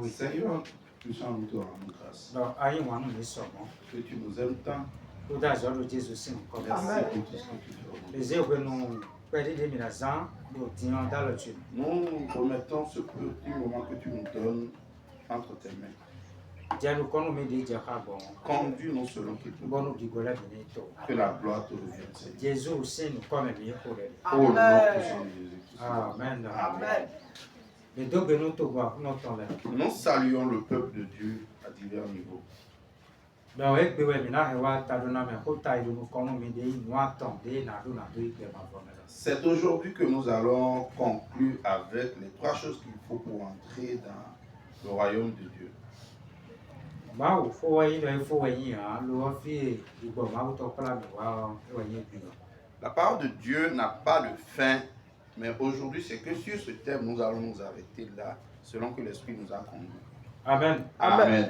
Seigneur, puissant, nous te rendons grâce. Que tu nous aimes tant. Merci pour tout ce que tu fais. Nous remettons ce petit moment que tu nous donnes entre tes mains. Conduis-nous selon qu'il te veut. Que la gloire te revienne, Seigneur. Au nom puissant de Jésus. Amen. Amen. Nous saluons le peuple de Dieu à divers niveaux. C'est aujourd'hui que nous allons conclure avec les 3 choses qu'il faut pour entrer dans le royaume de Dieu. La parole de Dieu n'a pas de fin, mais aujourd'hui c'est que sur ce thème nous allons nous arrêter là, selon que l'Esprit nous a conduits. Amen. Amen.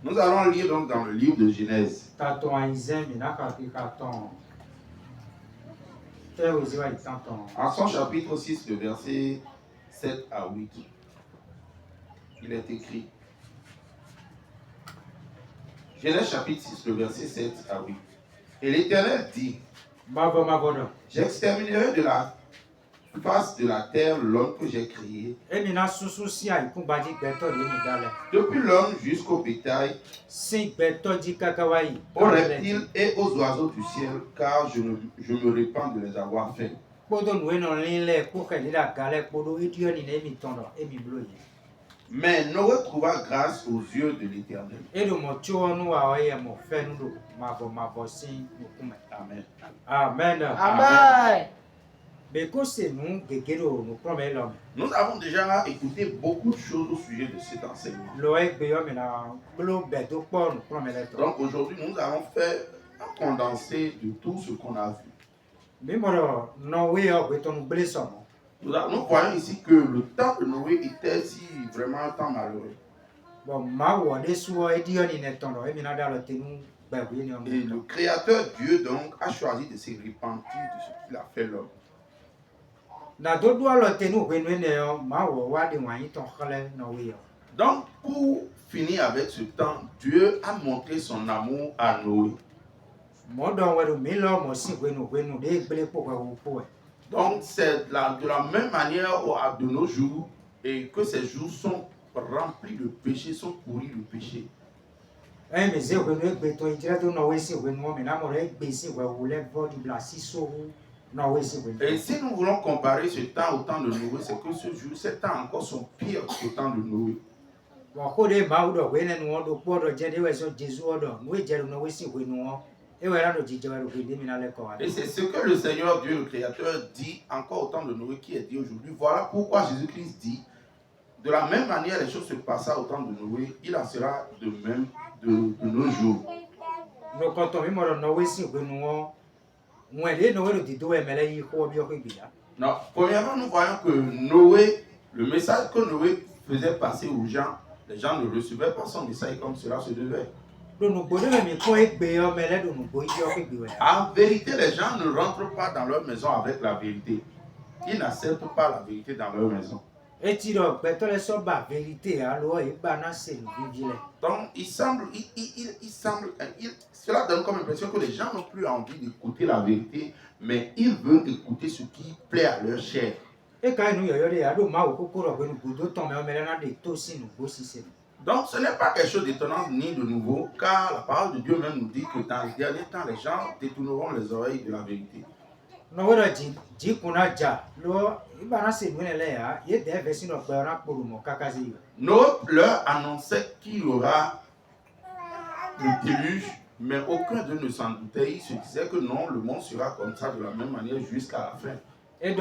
Nous allons lire donc dans le livre de Genèse. En son chapitre 6, le verset 7 à 8, il est écrit. Genèse chapitre 6, le verset 7 à 8. Et l'Éternel dit, j'exterminerai de la face de la terre l'homme que j'ai créé, depuis l'homme jusqu'au bétail, aux reptiles et aux oiseaux du ciel, car je me répands de les avoir faits. Mais Noé trouva grâce aux yeux de l'Éternel. Amen. Amen. Amen. Nous avons déjà écouté beaucoup de choses au sujet de cet enseignement. Donc aujourd'hui, nous allons faire un condensé de tout ce qu'on a vu. Nous voyons ici que le temps de Noé était vraiment un temps malheureux. Et le Créateur Dieu donc a choisi de se repentir de ce qu'il a fait l'homme. Donc pour finir avec ce temps, Dieu a montré son amour à Noé. Donc c'est de la même manière de nos jours, et que ces jours sont remplis de péché, sont pourris de péché. Et si nous voulons comparer ce temps au temps de Noé, c'est que ce jour, ces temps encore sont pires qu'au temps de Noé. Et c'est ce que le Seigneur Dieu, le Créateur, dit encore au temps de Noé, qui est dit aujourd'hui. Voilà pourquoi Jésus-Christ dit, de la même manière les choses se passaient au temps de Noé, il en sera de même de nos jours. Non, premièrement, nous voyons que Noé, le message que Noé faisait passer aux gens, les gens ne recevaient pas son message comme cela se devait. En vérité, les gens ne rentrent pas dans leur maison avec la vérité. Ils n'acceptent pas la vérité dans leur maison. Donc, cela donne comme impression que les gens n'ont plus envie d'écouter la vérité, mais ils veulent écouter ce qui plaît à leur chair. Donc, ce n'est pas quelque chose d'étonnant ni de nouveau, car la parole de Dieu même nous dit que dans les derniers temps, les gens détourneront les oreilles de la vérité. Noé leur annonçait qu'il y aura le déluge, mais aucun d'eux ne s'en doutait. Il se disait que non, le monde sera comme ça de la même manière jusqu'à la fin. Et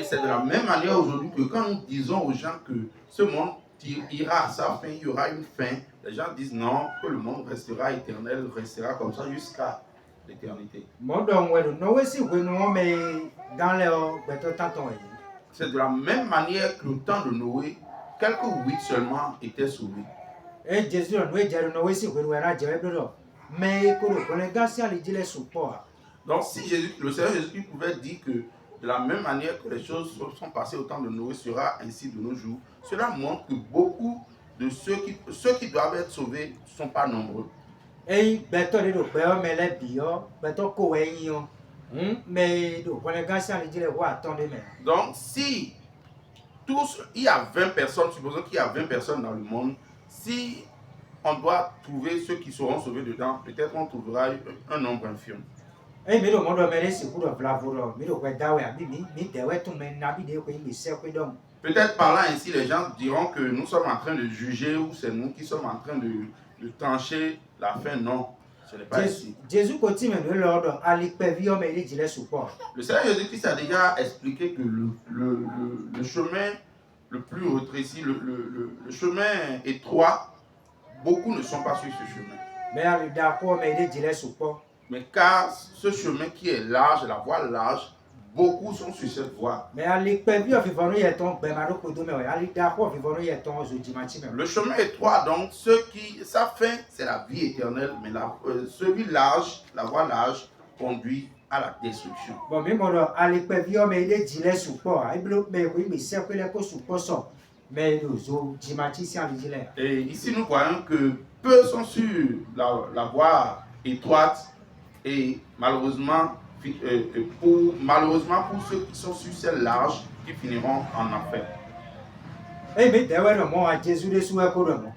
c'est de la même manière aujourd'hui que quand nous disons aux gens que ce monde ira à sa fin, il y aura une fin, les gens disent non, que le monde restera éternel, restera comme ça jusqu'à l'éternité. C'est de la même manière que le temps de Noé, quelques 8 seulement étaient sauvés. Donc si le Seigneur Jésus pouvait dire que de la même manière que les choses sont passées au temps de Noé sera ainsi de nos jours, cela montre que beaucoup de ceux qui doivent être sauvés ne sont pas nombreux. Donc si il y a 20 personnes, supposons qu'il y a 20 personnes dans le monde, si on doit trouver ceux qui seront sauvés dedans, peut-être on trouvera un nombre infime. Peut-être par là ainsi, les gens diront que nous sommes en train de juger ou c'est nous qui sommes en train de trancher la fin. Non, ce n'est pas ainsi. Le Seigneur Jésus-Christ a déjà expliqué que le chemin le plus rétréci, le chemin étroit, beaucoup ne sont pas sur ce chemin. Mais car ce chemin qui est large, la voie large, beaucoup sont sur cette voie. Le chemin étroit, donc, sa fin, c'est la vie éternelle, mais celui large, la voie large, conduit à la destruction. Et ici, nous voyons que peu sont sur la voie étroite et malheureusement, pour ceux qui sont sur celle large, qui finiront en enfer.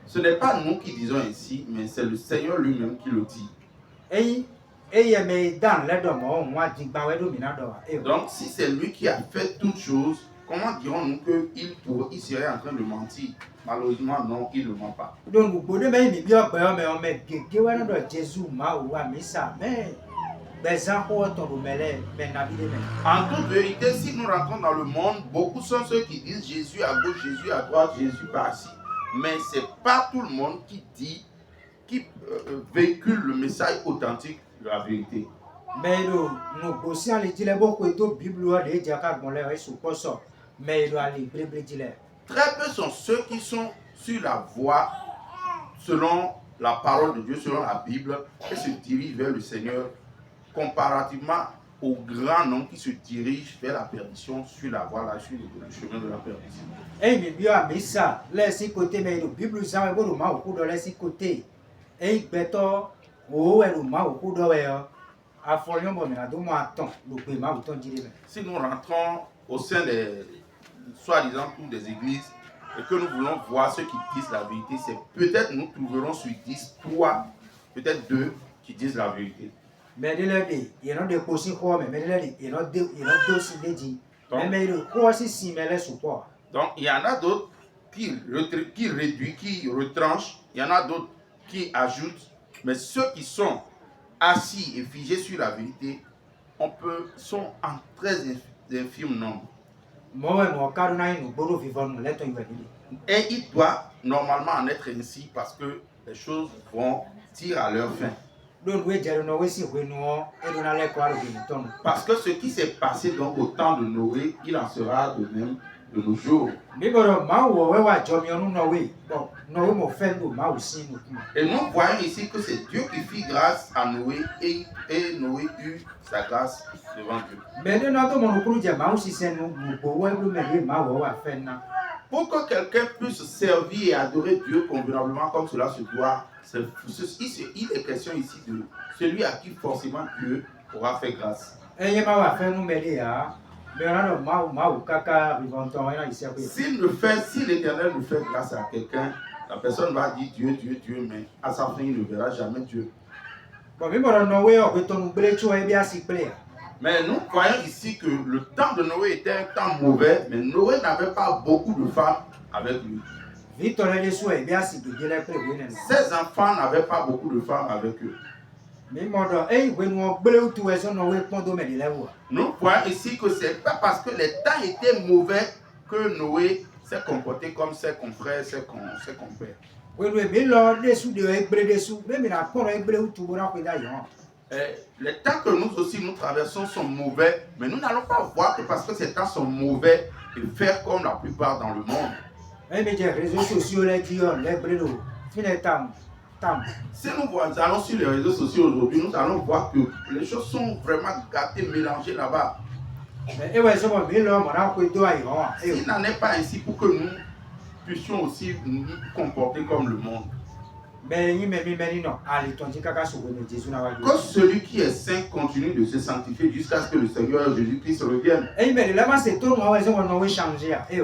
Ce n'est pas nous qui disons ainsi, mais c'est le Seigneur lui-même qui le dit. Donc, si c'est lui qui a fait toutes choses, comment dirons-nous qu'il serait en train de mentir? Malheureusement, non, il ne ment pas. En toute vérité, si nous rentrons dans le monde, beaucoup sont ceux qui disent Jésus à gauche, Jésus à droite, Jésus par-ci. Mais ce n'est pas tout le monde qui véhicule le message authentique de la vérité. Très peu sont ceux qui sont sur la voie selon la parole de Dieu, selon la Bible, et se dirigent vers le Seigneur, comparativement au grand nombre qui se dirigent vers la perdition sur la voie, sur le chemin de la perdition. Si nous rentrons au sein des soi-disant toutes des églises et que nous voulons voir ceux qui disent la vérité, c'est peut-être nous trouverons sur 10, 3, peut-être 2 qui disent la vérité. Donc, il y en a d'autres qui réduisent, qui retranchent, il y en a d'autres qui ajoutent, mais ceux qui sont assis et figés sur la vérité, sont en très infime nombre. Et il doit normalement en être ainsi parce que les choses vont tirer à leur fin. Parce que ce qui s'est passé donc au temps de Noé, il en sera de même de nos jours. Et nous voyons ici que c'est Dieu qui fit grâce à Noé et Noé eut sa grâce devant Dieu. Pour que quelqu'un puisse servir et adorer Dieu convenablement comme cela se doit, il est question ici de celui à qui forcément Dieu aura fait grâce. Si l'Éternel nous fait grâce à quelqu'un, la personne va dire Dieu, Dieu, Dieu, mais à sa fin, il ne verra jamais Dieu. Mais nous voyons ici que le temps de Noé était un temps mauvais, mais Noé n'avait pas beaucoup de femmes avec lui. Ses enfants n'avaient pas beaucoup de femmes avec eux. Nous voyons ici que ce n'est pas parce que les temps étaient mauvais que Noé s'est comporté comme ses confrères, ses compères. Les temps que nous aussi nous traversons sont mauvais, mais nous n'allons pas voir que parce que ces temps sont mauvais et faire comme la plupart dans le monde. Si nous allons sur les réseaux sociaux aujourd'hui, nous allons voir que les choses sont vraiment gâtées, mélangées là-bas. S'il n'en est pas ainsi pour que nous puissions aussi nous comporter comme le monde. Que celui qui est saint continue de se sanctifier jusqu'à ce que le Seigneur Jésus-Christ revienne.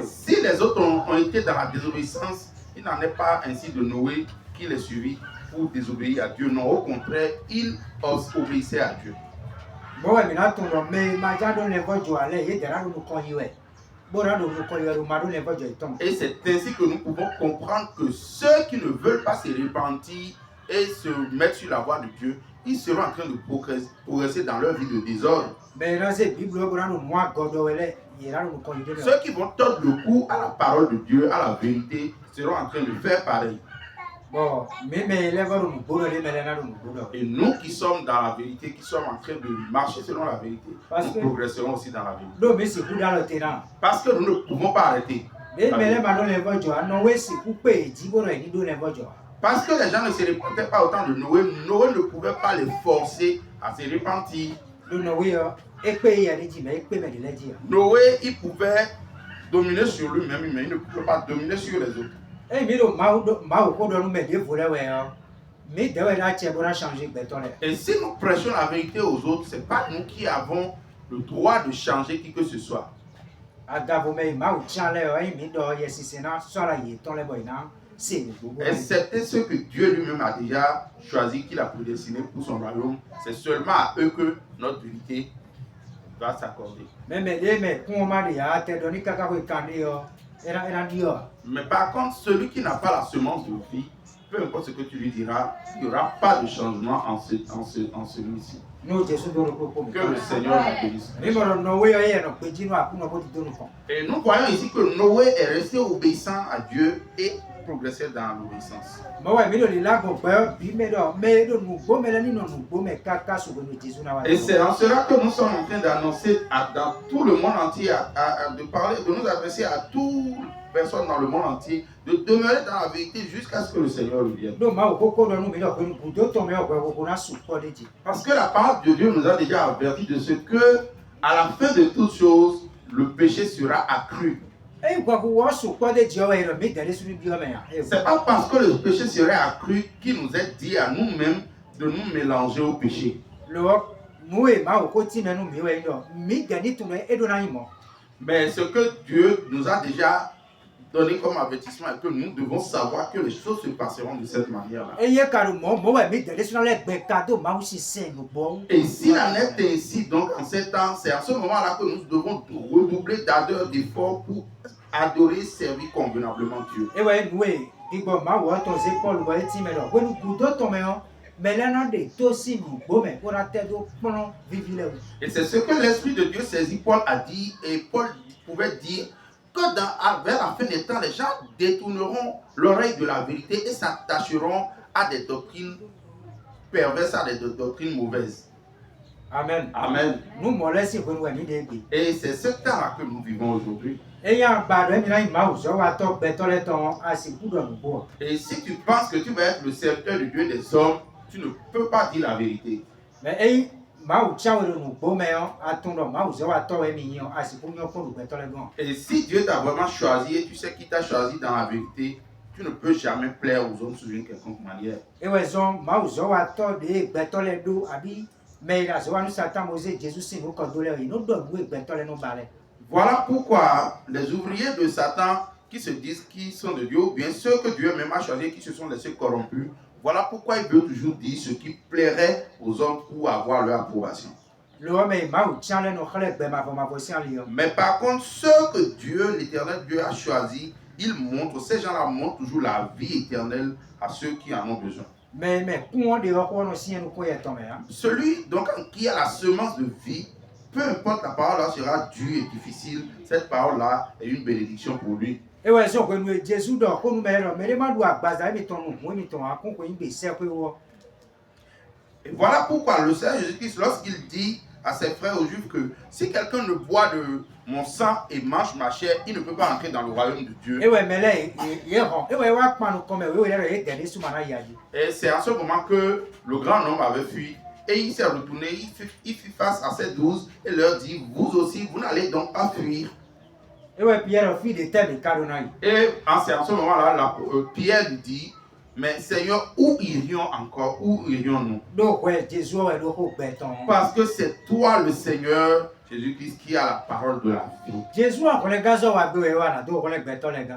Si les autres ont été dans la désobéissance, il n'en est pas ainsi de Noé qui les suivit pour désobéir à Dieu. Non, au contraire, il obéissait à Dieu. Et c'est ainsi que nous pouvons comprendre que ceux qui ne veulent pas se repentir et se mettre sur la voie de Dieu, ils seront en train de progresser dans leur vie de désordre. Ceux qui vont tordre le cou à la parole de Dieu, à la vérité, seront en train de faire pareil. Et nous qui sommes dans la vérité, qui sommes en train de marcher selon la vérité, nous progresserons aussi dans la vérité. Parce que nous ne pouvons pas arrêter. Parce que les gens ne se repentaient pas autant de Noé, Noé ne pouvait pas les forcer à se repentir. Noé, il pouvait dominer sur lui-même, mais il ne pouvait pas dominer sur les autres. Et si nous prêchons la vérité aux autres, ce n'est pas nous qui avons le droit de changer qui que ce soit. Excepté ceux que Dieu lui-même a déjà choisi, qu'il a prédestiné pour son royaume, c'est seulement à eux que notre vérité va s'accorder. Mais par contre, celui qui n'a pas la semence de vie, peu importe ce que tu lui diras, il n'y aura pas de changement en celui-ci. Que le Seigneur nous bénisse. Et nous voyons ici que Noé est resté obéissant à Dieu et progressait dans l'obéissance. Et c'est en cela que nous sommes en train d'annoncer dans tout le monde entier, de parler, de nous adresser à toutes les personnes dans le monde entier, de demeurer dans la vérité jusqu'à ce que le Seigneur revienne. Parce que la parole de Dieu nous a déjà averti de ce que, à la fin de toutes choses, le péché sera accru. C'est pas parce que le péché serait accru qu'il nous est dit à nous-mêmes de nous mélanger au péché. Mais ce que Dieu nous a déjà donné comme avertissement est que nous devons savoir que les choses se passeront de cette manière-là. Et s'il en est ainsi, donc en ces temps, c'est à ce moment-là que nous devons redoubler d'ardeur, d'efforts pour adorer, servir convenablement Dieu. Et c'est ce que l'Esprit de Dieu saisit, Paul a dit, et Paul pouvait dire que vers la fin des temps, les gens détourneront l'oreille de la vérité et s'attacheront à des doctrines perverses, à des doctrines mauvaises. Amen. Amen. Et c'est ce temps-là que nous vivons aujourd'hui. Et si tu penses que tu vas être le serviteur de Dieu des hommes, tu ne peux pas dire la vérité. Et si Dieu t'a vraiment choisi et tu sais qu'il t'a choisi dans la vérité, tu ne peux jamais plaire aux hommes sous une quelconque manière. Voilà pourquoi les ouvriers de Satan qui se disent qu'ils sont de Dieu, ou bien ceux que Dieu même a choisis qui se sont laissés corrompus, voilà pourquoi il veut toujours dire ce qui plairait aux hommes pour avoir leur approbation. Mais par contre, ceux que Dieu, l'éternel Dieu a choisis, ces gens-là montrent toujours la vie éternelle à ceux qui en ont besoin. Celui donc qui a la semence de vie, peu importe la parole là sera dure et difficile, cette parole là est une bénédiction pour lui. Et voilà pourquoi le Seigneur Jésus-Christ, lorsqu'il dit à ses frères aux Juifs que si quelqu'un ne boit de mon sang et mange ma chair, il ne peut pas entrer dans le royaume de Dieu. Et c'est à ce moment que le grand homme avait fui et il s'est retourné, il fit face à ses 12 et leur dit, vous aussi, vous n'allez donc pas fuir. Et c'est à ce moment-là, Pierre lui dit, mais Seigneur, où irions encore? Où irions-nous? Parce que c'est toi le Seigneur Jésus-Christ qui a la parole de la vie.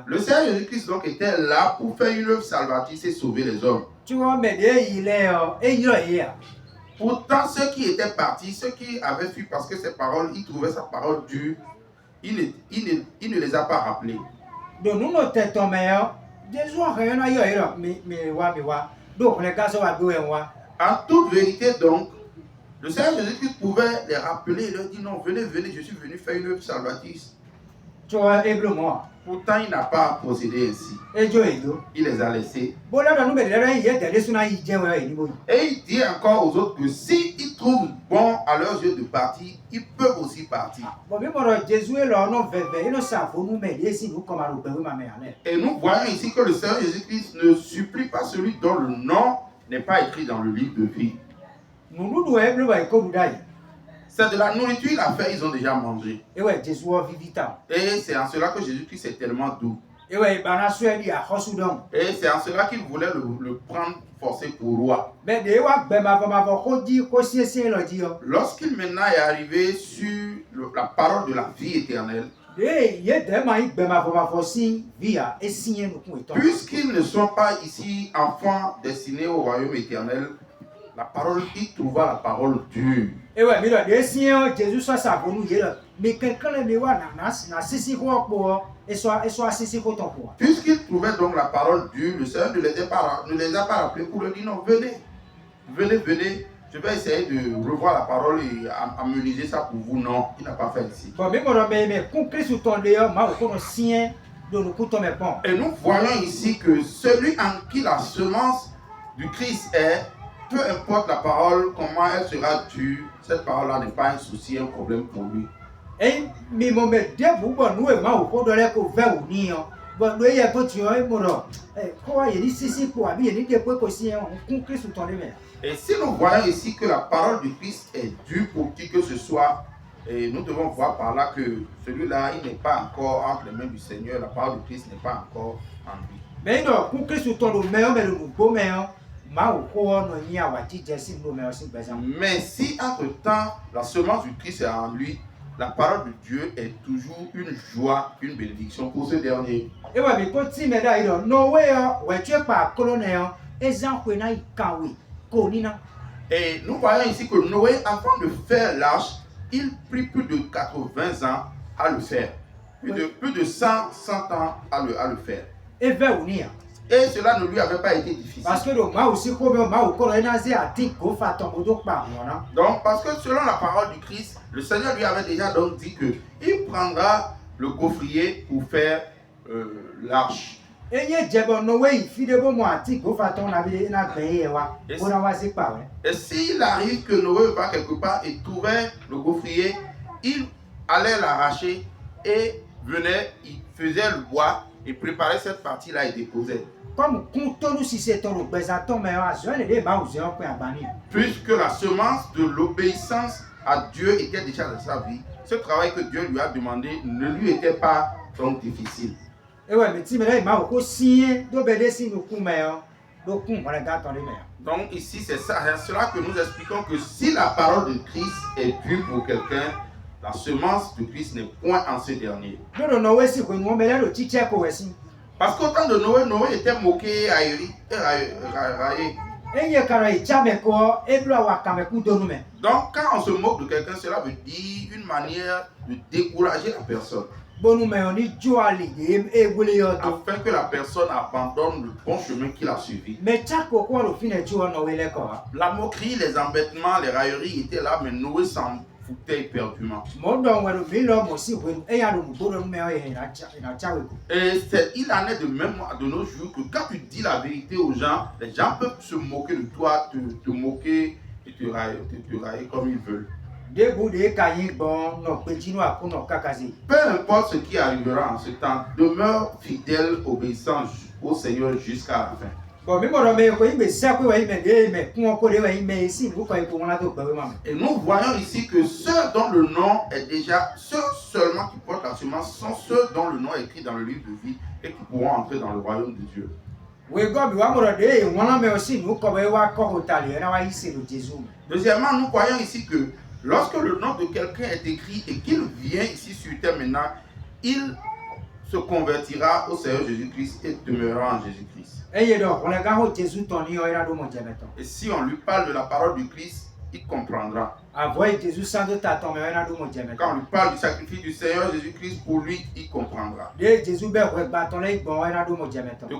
Le Seigneur Jésus-Christ donc était là pour faire une œuvre salvatrice et sauver les hommes. Pourtant, ceux qui étaient partis, ceux qui avaient fui parce que ses paroles, ils trouvaient sa parole dure, il ne les a pas rappelés. En toute vérité donc, le Seigneur Jésus-Christ pouvait les rappeler et leur dire non, venez, venez, je suis venu faire une œuvre salvatrice. Pourtant, il n'a pas procédé ainsi. Il les a laissés. Et il dit encore aux autres que s'ils trouvent bon à leurs yeux de partir, ils peuvent aussi partir. Et nous voyons ici que le Seigneur Jésus-Christ ne supplie pas celui dont le nom n'est pas écrit dans le livre de vie. C'est de la nourriture il a fait, ils ont déjà mangé. Et c'est en cela que Jésus-Christ est tellement doux. Et c'est en cela qu'il voulait le prendre forcé pour roi. Lorsqu'il maintenant est arrivé sur la parole de la vie éternelle, puisqu'ils ne sont pas ici enfants destinés au royaume éternel, la parole, il trouva la parole dure. Puisqu'il trouvait donc la parole dure, le Seigneur ne les a pas rappelés pour leur dire non, venez, venez, venez. Je vais essayer de revoir la parole et harmoniser ça pour vous. Non, il n'a pas fait ici. Et nous voyons ici que celui en qui la semence du Christ est, peu importe la parole, comment elle sera dure, cette parole-là n'est pas un souci, un problème pour lui. Et si nous voyons ici que la parole du Christ est dure pour qui que ce soit, et nous devons voir par là que celui-là, il n'est pas encore entre les mains du Seigneur, la parole du Christ n'est pas encore en lui. Mais si entre-temps, la semence du Christ est en lui, la parole de Dieu est toujours une joie, une bénédiction pour ce dernier. Et nous voyons ici que Noé, avant de faire l'arche, il prit plus de 80 ans à le faire. Plus de 100 ans à le faire. Et cela ne lui avait pas été difficile. Donc, parce que selon la parole du Christ, le Seigneur lui avait déjà donc dit qu'il prendra le gaufrier pour faire l'arche. Et s'il arrive que Noé va quelque part et trouvait le gaufrier, il allait l'arracher et venait, il faisait le bois et préparait cette partie-là et déposait. Puisque la semence de l'obéissance à Dieu était déjà dans sa vie, ce travail que Dieu lui a demandé ne lui était pas donc difficile. Donc ici c'est cela que nous expliquons que si la parole de Christ est dure pour quelqu'un, la semence de Christ n'est point en ce dernier. Parce qu'au temps de Noé, Noé était moqué et raillé. Donc quand on se moque de quelqu'un, cela veut dire une manière de décourager la personne. Afin que la personne abandonne le bon chemin qu'il a suivi. La moquerie, les embêtements, les railleries étaient là, mais Noé s'en foutait éperdument. Et il en est de même de nos jours que quand tu dis la vérité aux gens, les gens peuvent se moquer de toi, te moquer et te railler comme ils veulent. Peu importe ce qui arrivera en ce temps, demeure fidèle, obéissant au Seigneur jusqu'à la fin. Et nous voyons ici que ceux dont le nom est déjà, ceux seulement qui portent la semence sont ceux dont le nom est écrit dans le livre de vie et qui pourront entrer dans le royaume de Dieu. Deuxièmement, nous voyons ici que lorsque le nom de quelqu'un est écrit et qu'il vient ici sur terre maintenant, il se convertira au Seigneur Jésus-Christ et demeurera en Jésus-Christ. Et si on lui parle de la parole du Christ, il comprendra. Quand on lui parle du sacrifice du Seigneur Jésus-Christ, pour lui, il comprendra. De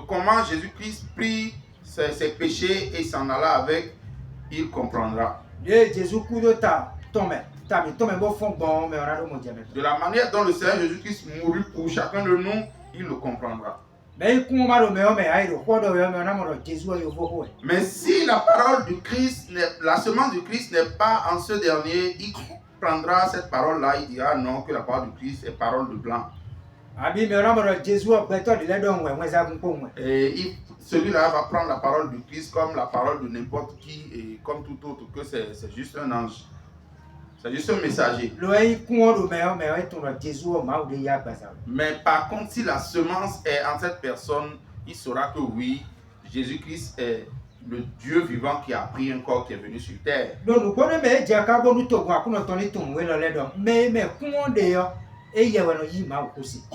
comment Jésus-Christ prit ses péchés et s'en alla avec, il comprendra. De la manière dont le Seigneur Jésus-Christ mourut pour chacun de nous, il le comprendra. Mais si la parole du Christ, la semence du Christ n'est pas en ce dernier, il prendra cette parole-là, il dira non, que la parole du Christ est parole de blanc. Et celui-là va prendre la parole du Christ comme la parole de n'importe qui et comme tout autre, que c'est juste un ange. C'est juste un messager. Mais par contre, si la semence est en cette personne, il saura que oui, Jésus-Christ est le Dieu vivant qui a pris un corps qui est venu sur terre.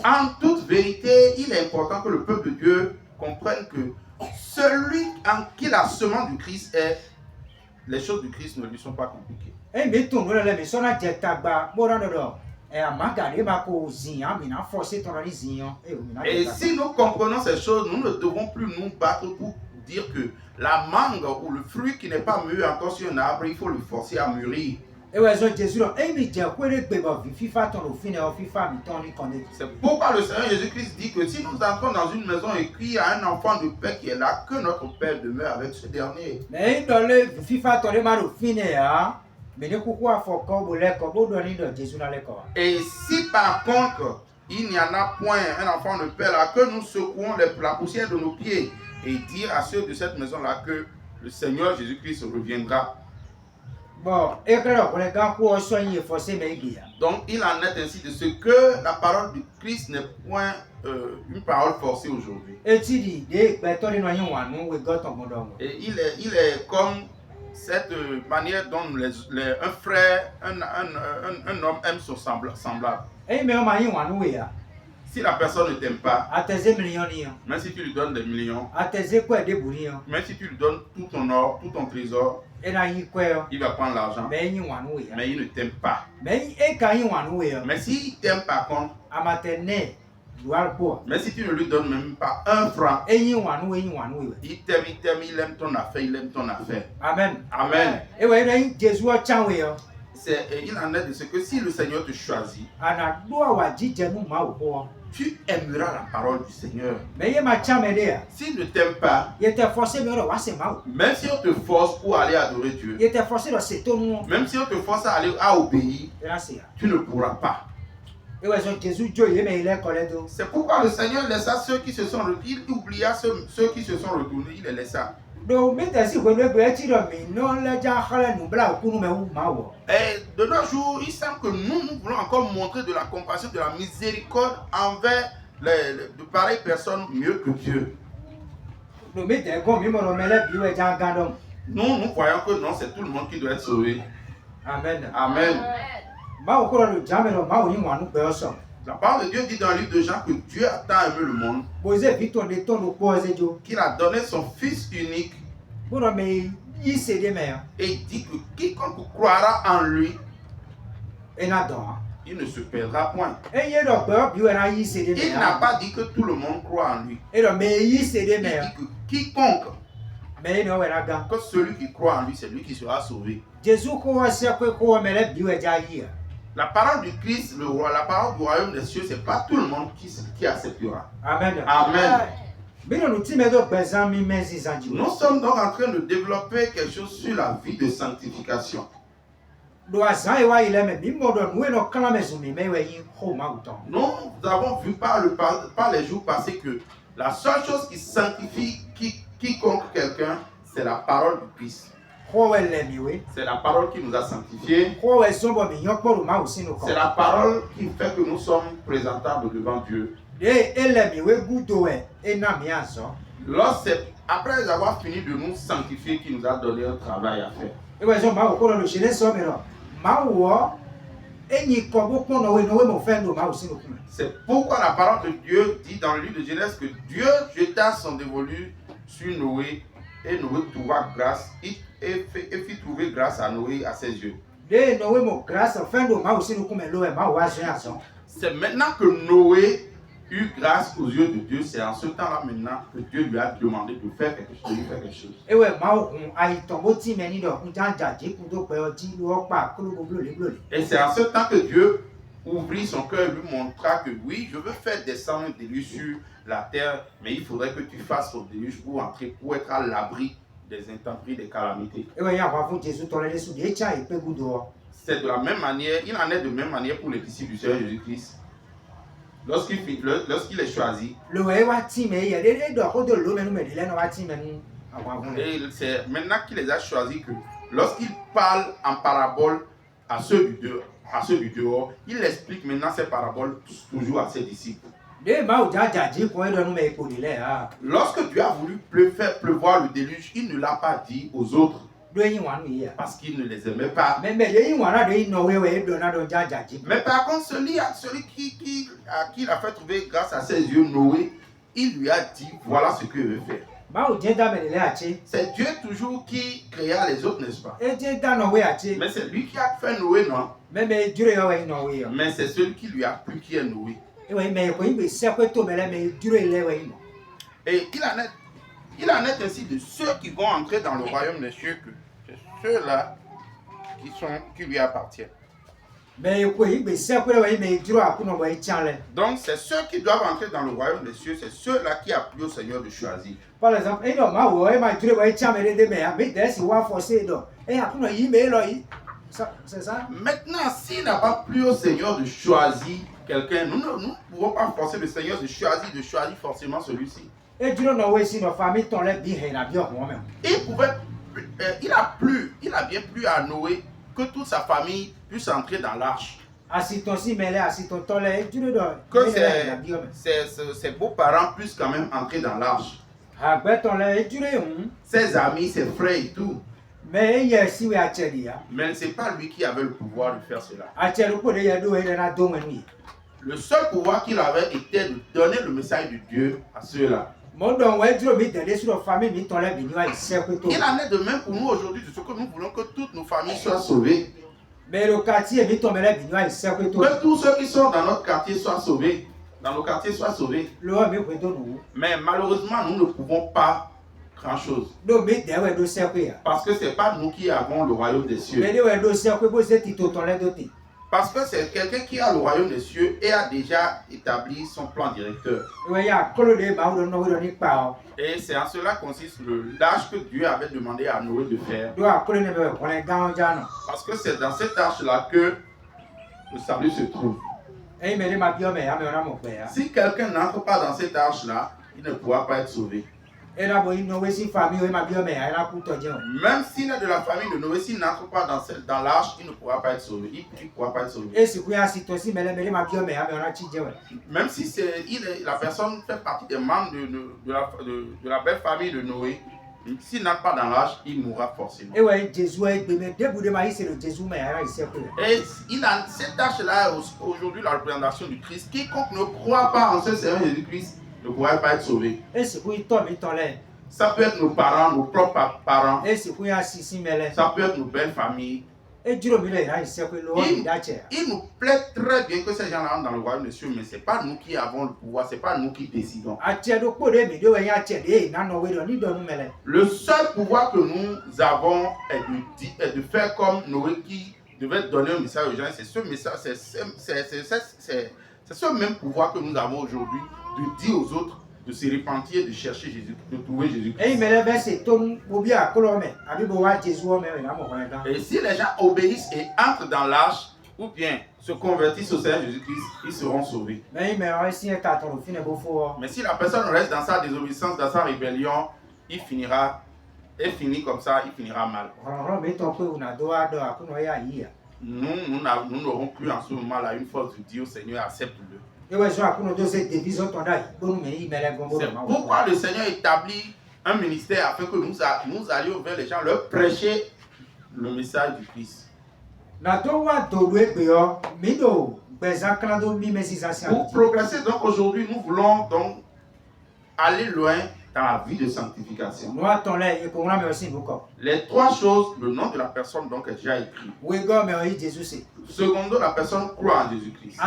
En toute vérité, il est important que le peuple de Dieu comprenne que celui en qui la semence du Christ est, les choses du Christ ne lui sont pas compliquées. Et si nous comprenons ces choses, nous ne devons plus nous battre pour dire que la mangue ou le fruit qui n'est pas mûr encore sur un arbre, il faut le forcer à mûrir. C'est pourquoi le Seigneur Jésus-Christ dit que si nous entrons dans une maison et qu'il y a un enfant de paix qui est là, que notre Père demeure avec ce dernier. Et si par contre il n'y en a point un enfant de paix là, que nous secouons la poussière de nos pieds et dire à ceux de cette maison là que le Seigneur Jésus-Christ reviendra. Donc il en est ainsi de ce que la parole du Christ n'est point une parole forcée aujourd'hui. Et il est comme cette manière dont un frère, un homme aime son semblable. Si la personne ne t'aime pas, même si tu lui donnes des millions, même si tu lui donnes tout ton or, tout ton trésor, il va prendre l'argent, mais il ne t'aime pas. Mais s'il t'aime par contre, mais si tu ne lui donnes même pas un franc, il t'aime, il aime ton affaire, il aime ton affaire. Amen. Amen. Il en est de ce que si le Seigneur te choisit, tu aimeras la parole du Seigneur. S'il ne t'aime pas, même si on te force pour aller adorer Dieu, même si on te force à obéir, tu ne pourras pas. C'est pourquoi le Seigneur laissa ceux qui se sont retournés, il oublia ceux qui se sont retournés, il les laissa. Et de nos jours, il semble que nous voulons encore montrer de la compassion, de la miséricorde envers de pareilles personnes mieux que Dieu. Nous croyons que non, c'est tout le monde qui doit être sauvé. Amen. Amen. La parole de Dieu dit dans le livre de Jean que Dieu a tant aimé le monde qu'il a donné son Fils unique et dit que quiconque croira en lui, il ne se perdra point. Il n'a pas dit que tout le monde croit en lui. Il dit que quiconque, que celui qui croit en lui, c'est lui qui sera sauvé. La parole du Christ, la parole du royaume des cieux, ce n'est pas tout le monde qui acceptera. Amen. Amen. Nous sommes donc en train de développer quelque chose sur la vie de sanctification. Nous avons vu par les jours passés que la seule chose qui sanctifie quiconque quelqu'un, c'est la parole du Christ. C'est la parole qui nous a sanctifiés. C'est la parole qui fait que nous sommes présentables devant Dieu. Après avoir fini de nous sanctifier, qui nous a donné un travail à faire. C'est pourquoi la parole de Dieu dit dans le livre de Genèse que Dieu jeta son dévolu sur Noé et Noé trouva grâce et fit trouver grâce à Noé à ses yeux. C'est maintenant que Noé eut grâce aux yeux de Dieu, c'est en ce temps-là maintenant que Dieu lui a demandé de faire quelque chose, de lui faire quelque chose. Et c'est en ce temps que Dieu ouvrit son cœur et lui montra que oui, je veux faire descendre un déluge sur la terre, mais il faudrait que tu fasses ton déluge pour entrer, pour être à l'abri des intempéries, des calamités. C'est de la même manière, il en est de même manière pour les disciples du Seigneur Jésus-Christ. Lorsqu'il est choisi, et c'est maintenant qu'il les a choisis que lorsqu'il parle en parabole à ceux du dehors, il explique maintenant ces paraboles toujours à ses disciples. Lorsque Dieu a voulu faire pleuvoir le déluge, il ne l'a pas dit aux autres parce qu'il ne les aimait pas. Mais par contre, celui à qui il a fait trouver grâce à ses yeux, Noé, il lui a dit voilà ce qu'il veut faire. C'est Dieu toujours qui créa les autres, n'est-ce pas? Mais c'est lui qui a fait Noé, non? Mais c'est celui qui lui a plu qui est Noé. Et il en est ainsi de ceux qui vont entrer dans le royaume des cieux, que c'est ceux-là qui lui appartiennent. Donc c'est ceux qui doivent entrer dans le royaume des cieux, c'est ceux-là qui a plu au Seigneur de choisir. Par exemple, c'est ça? Maintenant, s'il n'a pas plu au Seignor de choisir quelqu'un, nous ne pouvons pas forcer le Seigneur de choisir forcément celui-ci. Il a bien plu à Noé que toute sa famille puisse entrer dans l'arche. Que ses beaux-parents puissent quand même entrer dans l'arche. Ses amis, ses frères et tout. Mais ce n'est pas lui qui avait le pouvoir de faire cela. Le seul pouvoir qu'il avait était de donner le message de Dieu à ceux-là. Il en est de même pour nous aujourd'hui, de ce que nous voulons que toutes nos familles soient sauvées. Que tous ceux qui sont dans notre quartier soient sauvés. Dans nos quartiers soient sauvés. Mais malheureusement, nous ne pouvons pas grand-chose. Parce que ce n'est pas nous qui avons le royaume des cieux. Parce que c'est quelqu'un qui a le royaume des cieux et a déjà établi son plan directeur. Et c'est en cela consiste l'arche que Dieu avait demandé à Noé de faire. Parce que c'est dans cette arche-là que le salut se trouve. Si quelqu'un n'entre pas dans cette arche-là, il ne pourra pas être sauvé. Même s'il est de la famille de Noé, s'il n'entre pas dans l'arche, il ne pourra pas être sauvé. Il ne pourra pas être sauvé. Même si la personne fait partie des membres de la belle famille de Noé, s'il n'entre pas dans l'arche, il mourra forcément. Et cette arche-là est aujourd'hui la représentation du Christ. Quiconque ne croit pas en ce Seigneur Jésus-Christ ne pourrait pas être sauvé. Ça peut être nos parents, nos propres parents. Ça peut être nos belles familles. Il nous plaît très bien que ces gens-là entrent dans le royaume des cieux, mais ce n'est pas nous qui avons le pouvoir, ce n'est pas nous qui décidons. Le seul pouvoir que nous avons est de faire comme Noé qui devait donner un message aux gens. C'est ce même pouvoir que nous avons aujourd'hui de dire aux autres de se repentir, de chercher Jésus, de trouver Jésus. Et si les gens obéissent et entrent dans l'arche, ou bien se convertissent au Seigneur Jésus-Christ, ils seront sauvés. Mais si la personne reste dans sa désobéissance, dans sa rébellion, il finira comme ça, il finira mal. Nous n'aurons plus en ce moment-là une force de dire au Seigneur, accepte-le. C'est pourquoi le Seigneur établit un ministère afin que nous allions vers les gens, leur prêcher le message du Christ. Pour progresser, donc aujourd'hui, nous voulons donc aller loin dans la vie de sanctification. Les trois choses, le nom de la personne donc est déjà écrit. Secondo, la personne croit en Jésus-Christ.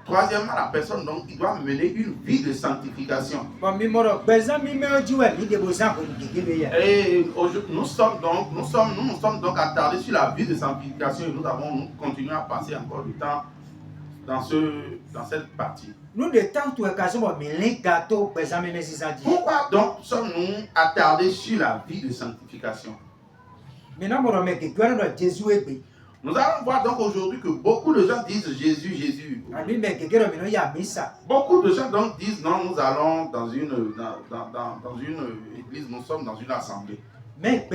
Troisièmement, la personne donc il doit mener une vie de sanctification. Et nous sommes donc attardés sur la vie de sanctification et nous continuons à passer encore du temps dans cette partie. Pourquoi donc sommes-nous attardés sur la vie de sanctification? Nous allons voir donc aujourd'hui que beaucoup de gens disent Jésus, Jésus. Beaucoup de gens donc disent non, nous allons dans une église, nous sommes dans une assemblée. Mais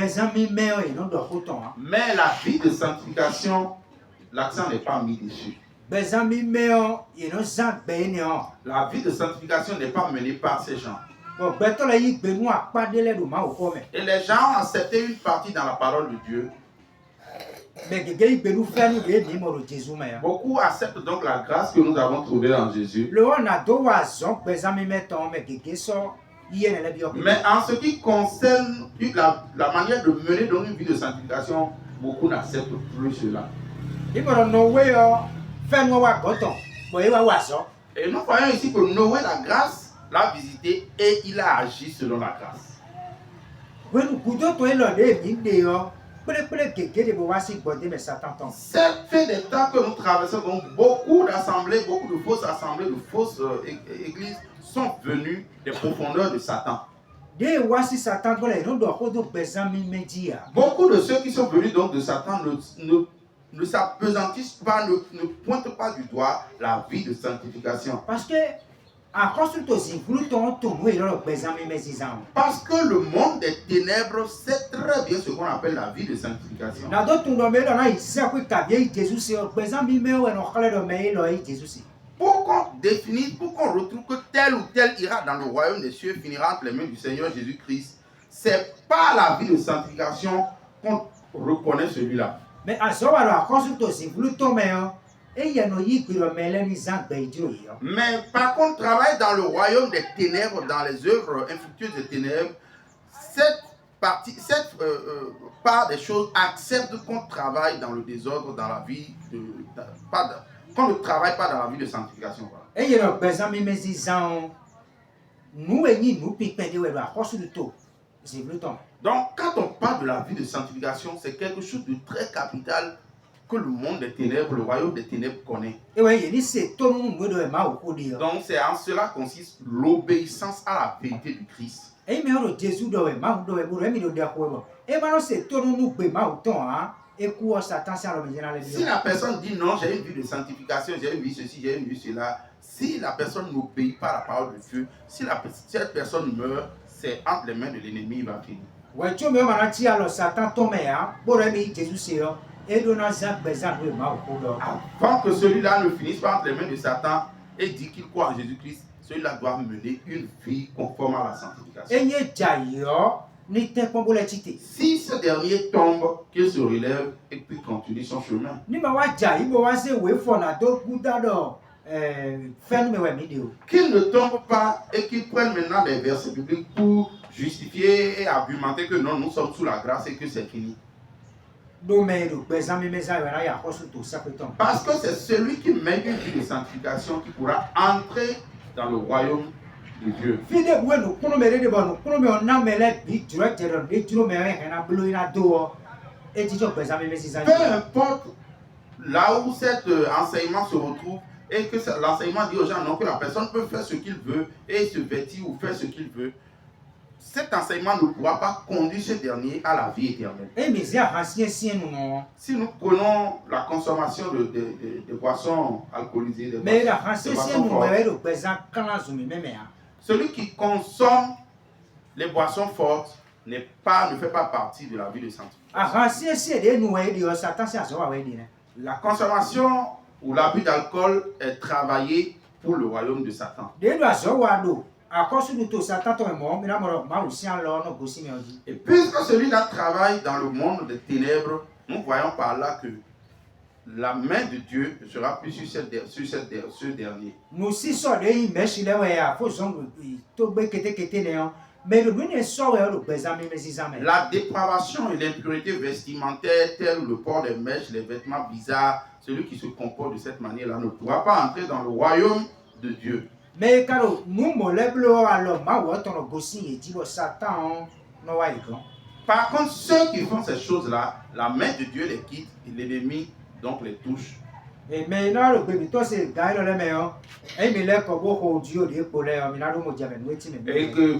la vie de sanctification, l'accent n'est pas mis dessus. La vie de sanctification n'est pas menée par ces gens. Et les gens ont accepté une partie dans la parole de Dieu. Beaucoup acceptent donc la grâce que nous avons trouvée en Jésus. Mais en ce qui concerne la manière de mener donc une vie de sanctification, beaucoup n'acceptent plus cela. Et nous voyons ici que Noé, la grâce, l'a visité et il a agi selon la grâce. Ça fait des temps que nous traversons, donc beaucoup d'assemblées, beaucoup de fausses assemblées, de fausses églises sont venues des profondeurs de Satan. Beaucoup de ceux qui sont venus donc de Satan ne s'appesantissent pas, ne pointent pas du doigt la vie de sanctification. Parce que le monde des ténèbres sait très bien ce qu'on appelle la vie de sanctification. Pour qu'on définisse, pour qu'on retrouve que tel ou tel ira dans le royaume des cieux, finira entre les mains du Seigneur Jésus-Christ, c'est pas la vie de sanctification qu'on reconnaît celui-là. Mais par contre, travailler dans le royaume des ténèbres, dans les œuvres infructueuses des ténèbres, cette part des choses accepte qu'on travaille dans le désordre, dans la vie qu'on ne travaille pas dans la vie de sanctification. Donc, quand on parle de la vie de sanctification, c'est quelque chose de très capital que le monde des ténèbres, le royaume des ténèbres connaît. Donc, c'est en cela consiste l'obéissance à la vérité du Christ. Si la personne dit non, j'ai une vie de sanctification, j'ai une vie ceci, j'ai une vie cela, si la personne n'obéit pas à la parole de Dieu, si cette personne meurt, c'est entre les mains de l'ennemi, il va finir. Avant que celui-là ne finisse par entre les mains de Satan et dit qu'il croit en Jésus-Christ, celui-là doit mener une vie conforme à la sanctification. Si ce dernier tombe, qu'il se relève et puis continue son chemin. Qu'il ne tombe pas et qu'il prenne maintenant des versets bibliques pour justifier et argumenter que non, nous sommes sous la grâce et que c'est fini. Parce que c'est celui qui mène une vie de sanctification qui pourra entrer dans le royaume de Dieu. Peu importe là où cet enseignement se retrouve, Et que l'enseignement dit aux gens non, que la personne peut faire ce qu'il veut et se vêtir ou faire ce qu'il veut. Cet enseignement ne pourra pas conduire ce dernier à la vie éternelle. Si nous prenons la consommation de boissons alcoolisées, de boissons fortes, celui qui consomme les boissons fortes ne fait pas partie de la vie de sanctification. La consommation ou l'abus d'alcool est travaillé pour le royaume de Satan. Et puisque celui-là travaille dans le monde des ténèbres, nous voyons par là que la main de Dieu sera plus sur ce dernier. La dépravation et l'impureté vestimentaire, telle le port des mèches, les vêtements bizarres, celui qui se comporte de cette manière-là ne pourra pas entrer dans le royaume de Dieu. Par contre, ceux qui font ces choses-là, la main de Dieu les quitte et l'ennemi donc les touche. Et que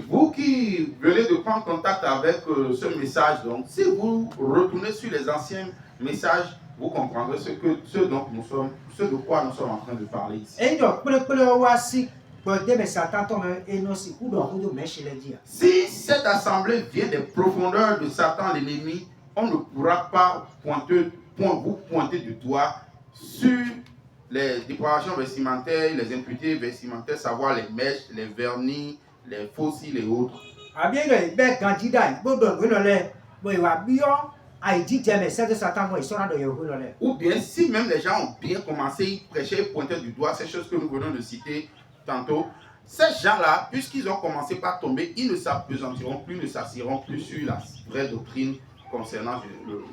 vous qui venez de prendre contact avec ce message, donc si vous retournez sur les anciens messages, vous comprendrez ce de quoi nous sommes en train de parler ici. Si cette assemblée vient des profondeurs de Satan, l'ennemi, on ne pourra pas vous pointer du doigt sur les dépravations vestimentaires, les impuretés vestimentaires, savoir les mèches, les vernis, les fossiles et autres. Ou bien si même les gens ont bien commencé, ils prêchaient et pointaient du doigt ces choses que nous venons de citer tantôt, ces gens-là, puisqu'ils ont commencé par tomber, ils ne s'appesantiront plus, ne s'assiront plus sur la vraie doctrine concernant le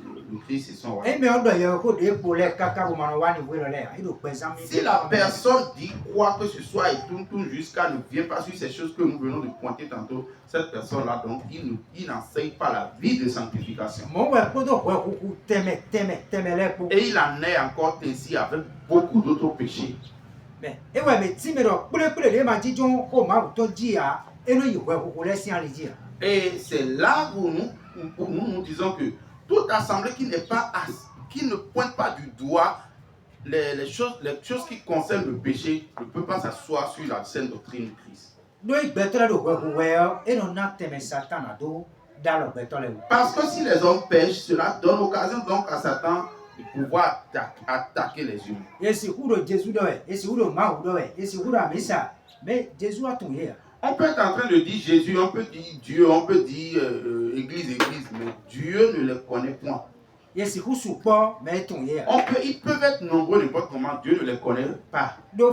Christ et son royaume. Si la personne dit quoi que ce soit et tourne jusqu'à ne vient pas sur ces choses que nous venons de pointer tantôt, cette personne-là, donc, il n'enseigne pas la vie de sanctification. Et il en est encore ainsi avec beaucoup d'autres péchés. Et c'est là où nous disons que toute assemblée qui ne pointe pas du doigt les choses qui concernent le péché ne peut pas s'asseoir sur la saine doctrine de Christ. Parce que si les hommes pêchent, cela donne occasion donc à Satan de pouvoir attaquer les humains. On peut être en train de dire Jésus, on peut dire Dieu, on peut dire Église, mais Dieu ne les connaît point. Ils peuvent être nombreux n'importe comment, Dieu ne les connaît pas. Le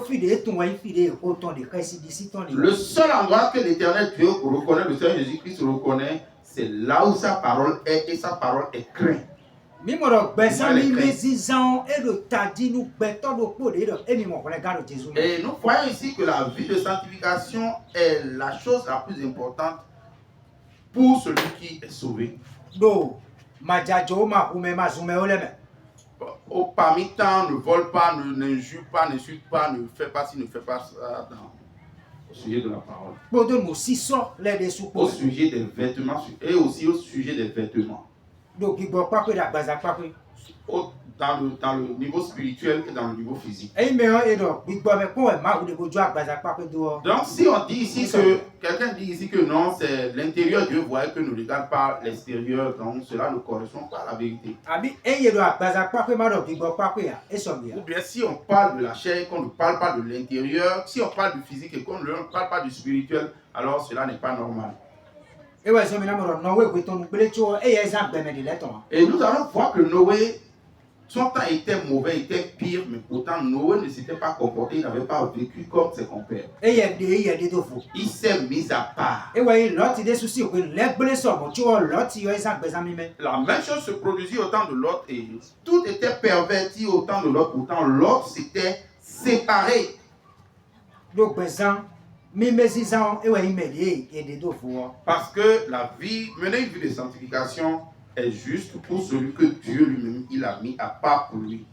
seul endroit que l'Éternel Dieu reconnaît, le Seigneur Jésus-Christ reconnaît, c'est là où sa parole est et sa parole est crainte. Et nous voyons ici que la vie de sanctification est la chose la plus importante pour celui qui est sauvé. Parmi tant, ne vole pas, n'injure pas, n'insulte pas, ne fait pas ci, ne fait pas ça au sujet de la parole. Au sujet des vêtements et aussi au sujet des vêtements. Dans le niveau spirituel et dans le niveau physique. Donc si on dit ici que quelqu'un dit ici que non, c'est l'intérieur, Dieu voit que ne regarde pas l'extérieur, donc cela ne correspond pas à la vérité. Ou bien si on parle de la chair, qu'on ne parle pas de l'intérieur, si on parle du physique et qu'on ne parle pas du spirituel, alors cela n'est pas normal. Et nous allons voir que Noé, son temps était mauvais, était pire, mais pourtant Noé ne s'était pas comporté, il n'avait pas vécu comme ses compères. Il s'est mis à part. La même chose se produisit au temps de Lot et tout était perverti au temps de Lot, pourtant Lot s'était séparé. Parce que la vie, mener une vie de sanctification est juste pour celui que Dieu lui-même il a mis à part pour lui.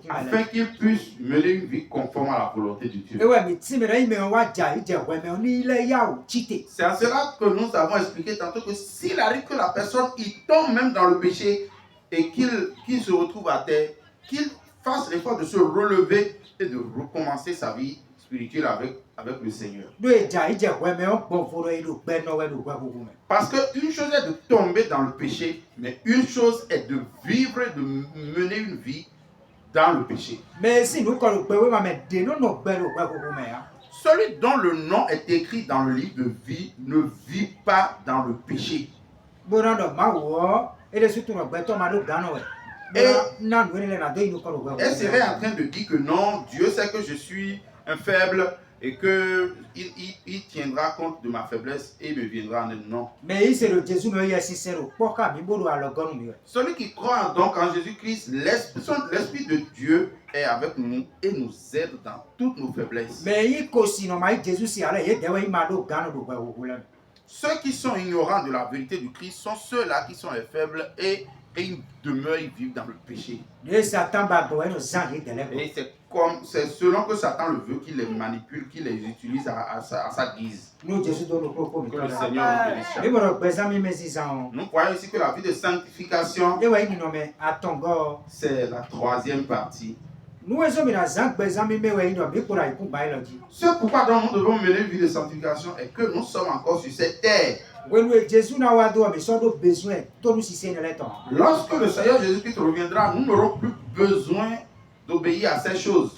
Afin qu'il puisse mener une vie conforme à la volonté de Dieu. C'est à cela que nous avons expliqué tantôt que s'il arrive que la personne il tombe même dans le péché et qu'il se retrouve à terre, qu'il fasse l'effort de se relever et de recommencer sa vie spirituelle avec le Seigneur. Parce qu'une chose est de tomber dans le péché, mais une chose est de vivre, de mener une vie dans le péché. Celui dont le nom est écrit dans le livre de vie ne vit pas dans le péché. Et serait en train de dire que non, Dieu sait que je suis un faible et qu'il tiendra compte de ma faiblesse et me viendra en aide. Non. Celui qui croit donc en Jésus-Christ, l'Esprit de Dieu est avec nous et nous aide dans toutes nos faiblesses. Ceux qui sont ignorants de la vérité du Christ sont ceux-là qui sont les faibles et ils demeurent, ils vivent dans le péché. Et c'est selon que Satan le veut qu'il les manipule, qu'il les utilise à sa guise. Que le Seigneur nous bénisse. Nous voyons ici que la vie de sanctification, c'est la troisième partie. Ce pourquoi donc nous devons mener une vie de sanctification est que nous sommes encore sur cette terre. Lorsque le Seigneur Jésus-Christ reviendra, nous n'aurons plus besoin d'obéir à ces choses.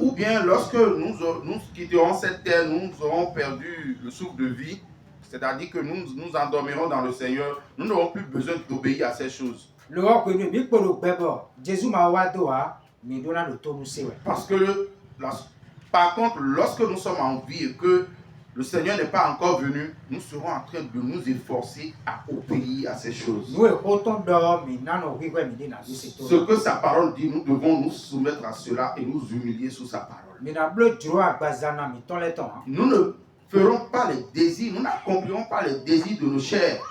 Ou bien lorsque nous quitterons cette terre, nous aurons perdu le souffle de vie, c'est-à-dire que nous nous endormirons dans le Seigneur, nous n'aurons plus besoin d'obéir à ces choses. Parce que par contre, lorsque nous sommes en vie et que le Seigneur n'est pas encore venu, nous serons en train de nous efforcer à obéir à ces choses. Ce que sa parole dit, nous devons nous soumettre à cela et nous humilier sous sa parole. Nous ne ferons pas les désirs, nous n'accomplirons pas les désirs de nos chairs.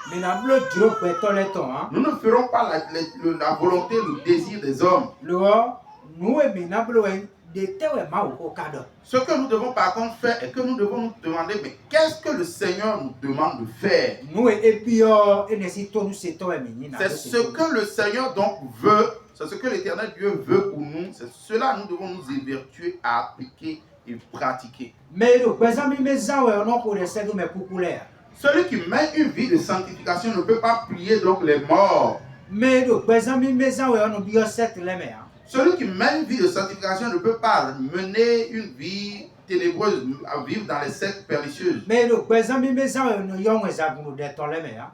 Nous ne ferons pas la volonté, le désir des hommes. Ce que nous devons par contre faire est que nous devons nous demander, mais qu'est-ce que le Seigneur nous demande de faire? C'est ce que le Seigneur donc veut, c'est ce que l'Éternel Dieu veut pour nous, c'est cela nous devons nous évertuer à appliquer et pratiquer. Celui qui mène une vie de sanctification ne peut pas prier donc les morts. Celui qui mène une vie de sanctification ne peut pas mener une vie ténébreuse, à vivre dans les sectes pernicieuses.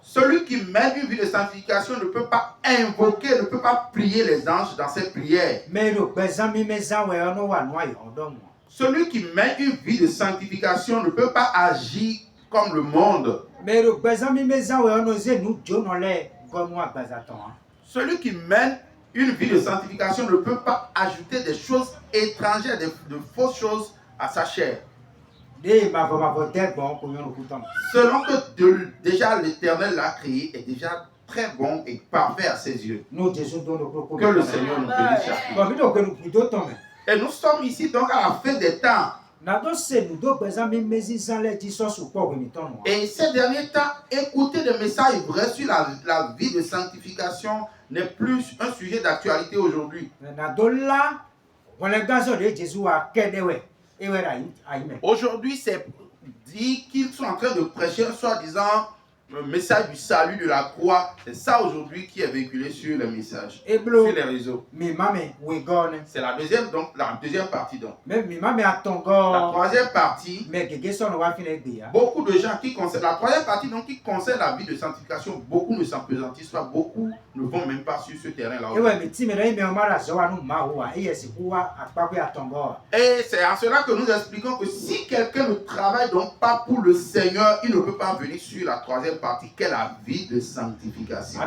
Celui qui mène une vie de sanctification ne peut pas invoquer, ne peut pas prier les anges dans ses prières. Celui qui mène une vie de sanctification ne peut pas agir comme le monde. Celui qui mène une vie de sanctification ne peut pas ajouter des choses étrangères, de fausses choses à sa chair. Selon que déjà l'Éternel l'a créé est déjà très bon et parfait à ses yeux. Que le Seigneur nous bénisse chacun. Et nous sommes ici donc à la fin des temps. Et ces derniers temps, écouter des messages vrais sur la vie de sanctification n'est plus un sujet d'actualité aujourd'hui. Aujourd'hui, c'est dit qu'ils sont en train de prêcher un soi-disant message du salut de la croix. C'est ça aujourd'hui qui est véhiculé sur les messages, sur les réseaux. C'est la deuxième partie donc. La troisième partie, beaucoup de gens qui concernent la troisième partie donc qui concerne la vie de sanctification, beaucoup ne s'empesantissent pas, beaucoup ne vont même pas sur ce terrain-là. Et c'est en cela que nous expliquons que si quelqu'un ne travaille donc pas pour le Seigneur, il ne peut pas venir sur la troisième fait partie, qui est la vie de sanctification.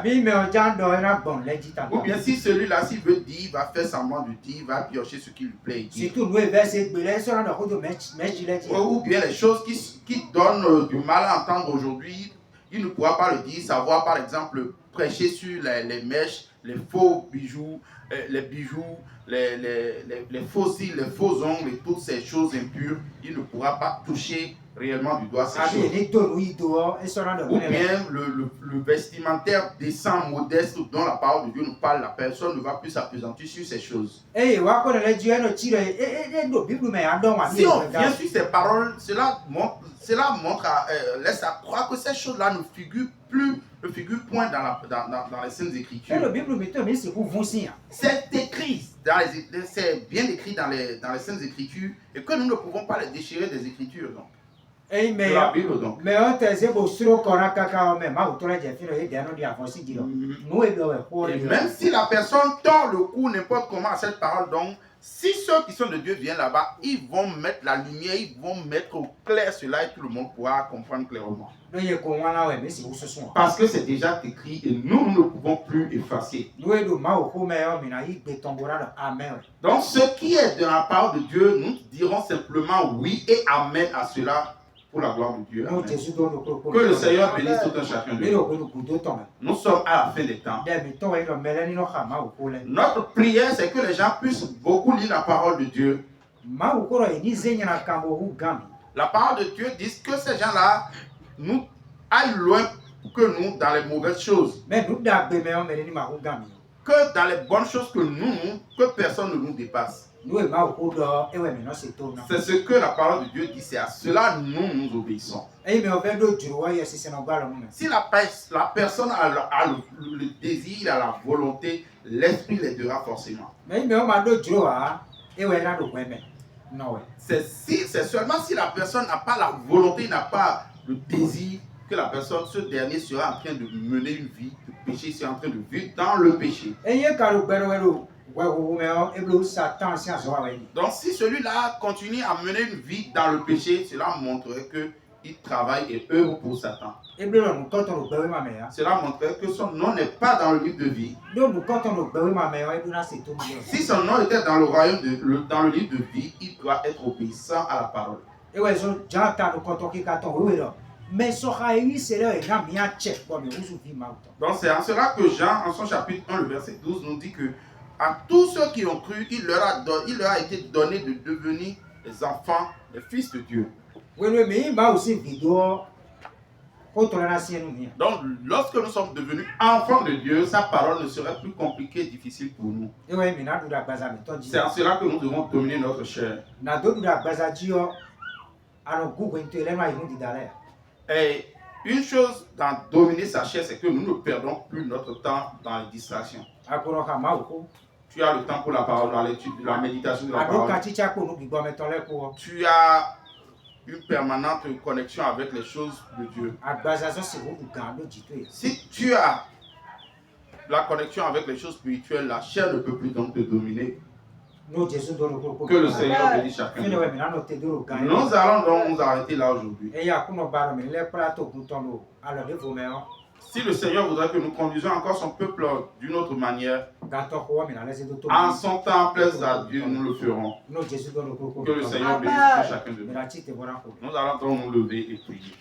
Ou bien si celui-là, s'il veut dire, il va faire semblant de dire, il va piocher ce qui lui plaît. Ou bien les choses qui donnent du mal à entendre aujourd'hui, il ne pourra pas le dire, savoir par exemple prêcher sur les mèches, les faux bijoux, les faux cils, les faux ongles et toutes ces choses impures. Il ne pourra pas toucher réellement du doigt ces choses. Ou bien le vestimentaire décent, modeste dont la parole de Dieu nous parle, la personne ne va plus s'appesantir sur ces choses. Si on vient sur ces paroles, cela laisse à croire que ces choses-là ne figurent point dans les Saintes Écritures. C'est écrit, c'est bien écrit dans les Saintes Écritures et que nous ne pouvons pas les déchirer des Écritures. Donc. De la Bible, donc. Et même si la personne tord le cou n'importe comment à cette parole, donc, si ceux qui sont de Dieu viennent là-bas, ils vont mettre la lumière, ils vont mettre au clair cela et tout le monde pourra comprendre clairement. Parce que c'est déjà écrit et nous ne pouvons plus effacer. Donc ce qui est de la part de Dieu, nous dirons simplement oui et amen à cela pour la gloire de Dieu. Amen. Que le Seigneur bénisse tout un chacun de nous. Nous sommes à la fin des temps. Notre prière, c'est que les gens puissent beaucoup lire la parole de Dieu. La parole de Dieu dit que ces gens-là nous aillent loin que nous dans les mauvaises choses. Que dans les bonnes choses que personne ne nous dépasse. C'est ce que la parole de Dieu dit, c'est à cela nous obéissons. Si la personne a le désir, a la volonté, l'esprit l'aidera forcément. C'est seulement si la personne n'a pas la volonté, n'a pas le désir, que la personne, ce dernier sera en train de mener une vie de péché, sera en train de vivre dans le péché. Donc si celui-là continue à mener une vie dans le péché, cela montrerait qu'il travaille et œuvre pour Satan. Cela montrerait que son nom n'est pas dans le livre de vie. Si son nom était dans le royaume dans le livre de vie, il doit être obéissant à la parole. Donc c'est en cela que Jean, en son chapitre 1, le verset 12, nous dit que à tous ceux qui ont cru, il leur a été donné de devenir les enfants, les fils de Dieu. Donc, lorsque nous sommes devenus enfants de Dieu, sa parole ne serait plus compliquée et difficile pour nous. C'est en cela que nous devons dominer notre chair. Et une chose dans dominer sa chair, c'est que nous ne perdons plus notre temps dans les distractions. Tu as le temps pour la parole, dans l'étude, la méditation de la parole. Tu as une permanente connexion avec les choses de Dieu. Si tu as la connexion avec les choses spirituelles, la chair ne peut plus donc te dominer. Que le Seigneur bénisse chacun. Nous allons donc nous arrêter là aujourd'hui. Si le Seigneur voudrait que nous conduisions encore son peuple d'une autre manière, en son temps, plaise à Dieu, nous le ferons. Que le Seigneur bénisse chacun de nous. Nous allons donc nous lever et prier.